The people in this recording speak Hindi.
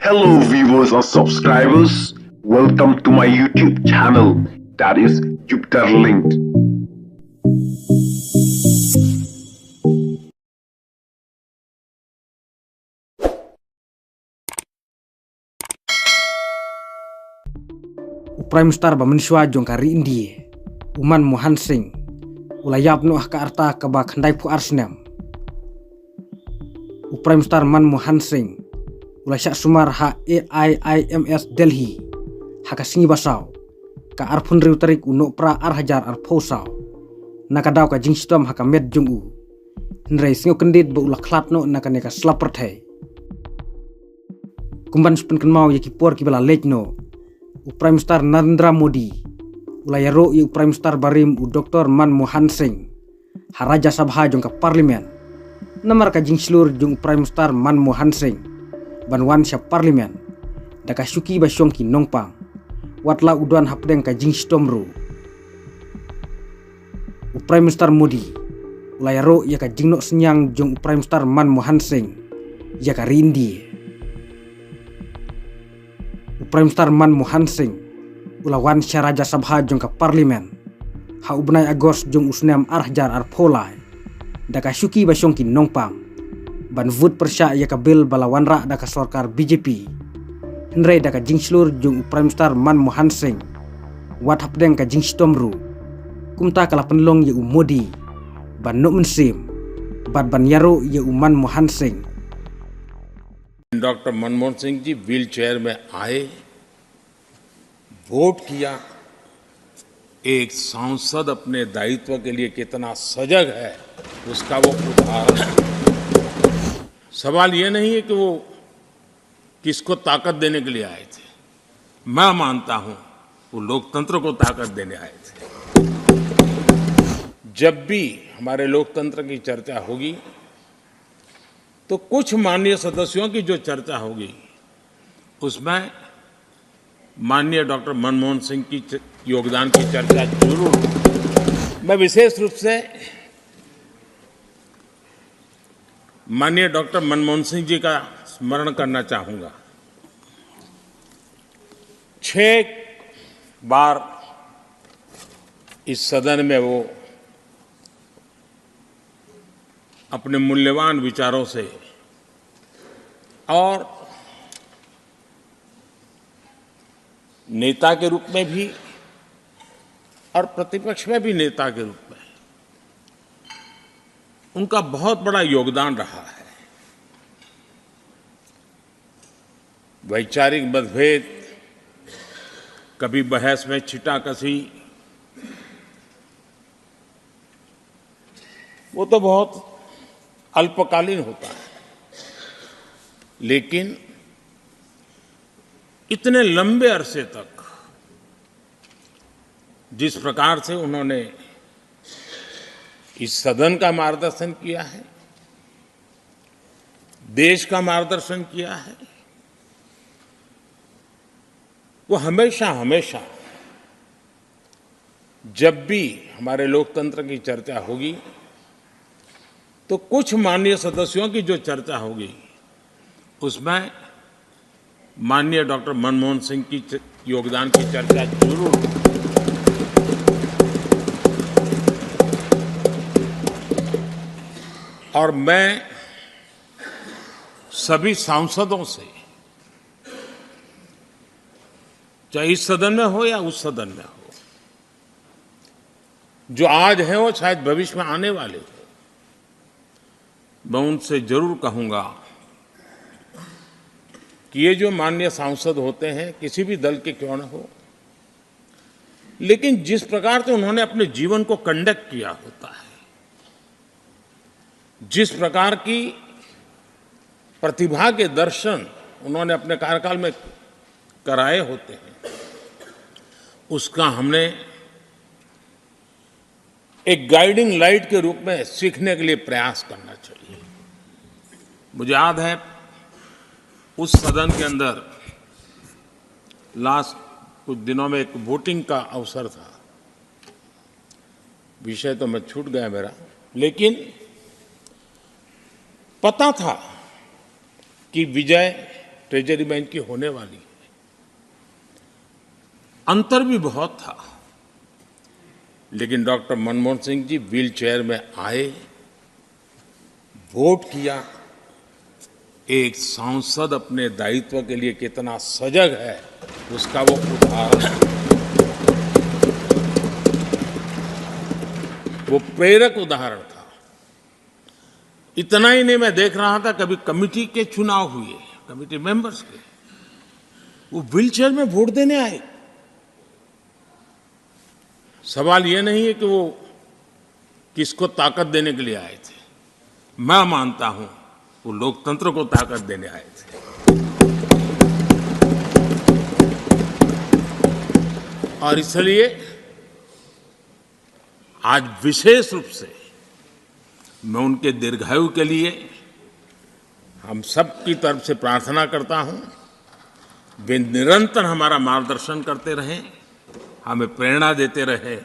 Hello, viewers or subscribers. Welcome to my YouTube channel, that is Jupiter Linked. Prime Minister Bamenshwa Jongkari India Uman Mohan Singh ulayap no ka arta ka ba khandai pu arsnam Prime Minister Man Mohan Singh ulasya sumar ha AIIMS Delhi hakasingi basaw ka arpun riu tarik uno pra arhajar arpausaw nakadaw ka jingstom haka med jungu nrei singo kendit ba ula klat no nakaneka slaperthai kumban spen kenmau yaki por ki bala lejno Prime Minister Narendra Modi ulayaro yu Prime Minister Barim u Dr. Man Mohan Singh haraja sabha jong ka parlimen namar ka jingslur jong Prime Minister Man Mohan Singh banwan sya parlimen daka syuki ba syongki nongpang watla udwan hapdeng ka jingstomru Prime Minister Modi ulayaro ya ka jingno senyang jong Prime Minister Man Mohan Singh ya ka rindi Prime Minister Man Mohan Singh ulawan syaraja sabha jong ka parlimen ha ubnai agos jong usnam arhajar arpolai daka syuki ba syongki nongpang ban vot persya ya ka bil balawan ra daka sarkar BJP nrei daka jingslur jong Prime Minister Man Mohan Singh wat hapdeng ka jingstomru kumta kala penlong ya Modi ban no mensim bad ban yaro ya Man Mohan Singh doctor Manmohan Singh ji wheelchair में आए, वोट किया। एक सांसद अपने दायित्व के लिए कितना सजग है उसका वो उदाहरण है। सवाल ये नहीं है कि वो किसको ताकत देने के लिए आए थे। मैं मानता हूं वो लोकतंत्र को ताकत देने आए थे। जब भी हमारे लोकतंत्र की चर्चा होगी तो कुछ माननीय सदस्यों की जो चर्चा होगी उसमें माननीय डॉक्टर मनमोहन सिंह की योगदान की चर्चा जरूर होगी। मैं विशेष रूप से माननीय डॉक्टर मनमोहन सिंह जी का स्मरण करना चाहूंगा। 6 बार इस सदन में वो अपने मूल्यवान विचारों से और नेता के रूप में भी और प्रतिपक्ष में भी नेता के रूप में उनका बहुत बड़ा योगदान रहा है। वैचारिक मतभेद, कभी बहस में छिटाकशी, वो तो बहुत अल्पकालीन होता है, लेकिन इतने लंबे अरसे तक जिस प्रकार से उन्होंने इस सदन का मार्गदर्शन किया है, देश का मार्गदर्शन किया है, वो हमेशा हमेशा जब भी हमारे लोकतंत्र की चर्चा होगी तो कुछ माननीय सदस्यों की जो चर्चा होगी उसमें माननीय डॉक्टर मनमोहन सिंह की योगदान की चर्चा जरूर होगी। और मैं सभी सांसदों से, चाहे इस सदन में हो या उस सदन में हो, जो आज है वो शायद भविष्य में आने वाले हो, मैं उनसे जरूर कहूंगा कि ये जो माननीय सांसद होते हैं किसी भी दल के क्यों न हो, लेकिन जिस प्रकार से उन्होंने अपने जीवन को कंडक्ट किया होता है, जिस प्रकार की प्रतिभा के दर्शन उन्होंने अपने कार्यकाल में कराए होते हैं, उसका हमने एक गाइडिंग लाइट के रूप में सीखने के लिए प्रयास करना चाहिए। मुझे याद है उस सदन के अंदर लास्ट कुछ दिनों में एक वोटिंग का अवसर था, विषय तो मैं छूट गया मेरा, लेकिन पता था कि विजय ट्रेजरी बैंक की होने वाली है। अंतर भी बहुत था, लेकिन doctor Manmohan Singh ji wheelchair में आए, वोट किया। एक सांसद अपने दायित्व के लिए कितना सजग है, उसका वो उदाहरण है। वो प्रेरक उदाहरण था। इतना ही नहीं, मैं देख रहा था कभी कमेटी के चुनाव हुए, कमेटी मेंबर्स के, वो व्हीलचेयर में वोट देने आए। सवाल ये नहीं है कि वो किसको ताकत देने के लिए आए थे। मैं मानता हूं वो लोकतंत्र को ताकत देने आए थे। और इसलिए आज विशेष रूप से मैं उनके दीर्घायु के लिए हम सब की तरफ से प्रार्थना करता हूं। वे निरंतर हमारा मार्गदर्शन करते रहें, हमें प्रेरणा देते रहें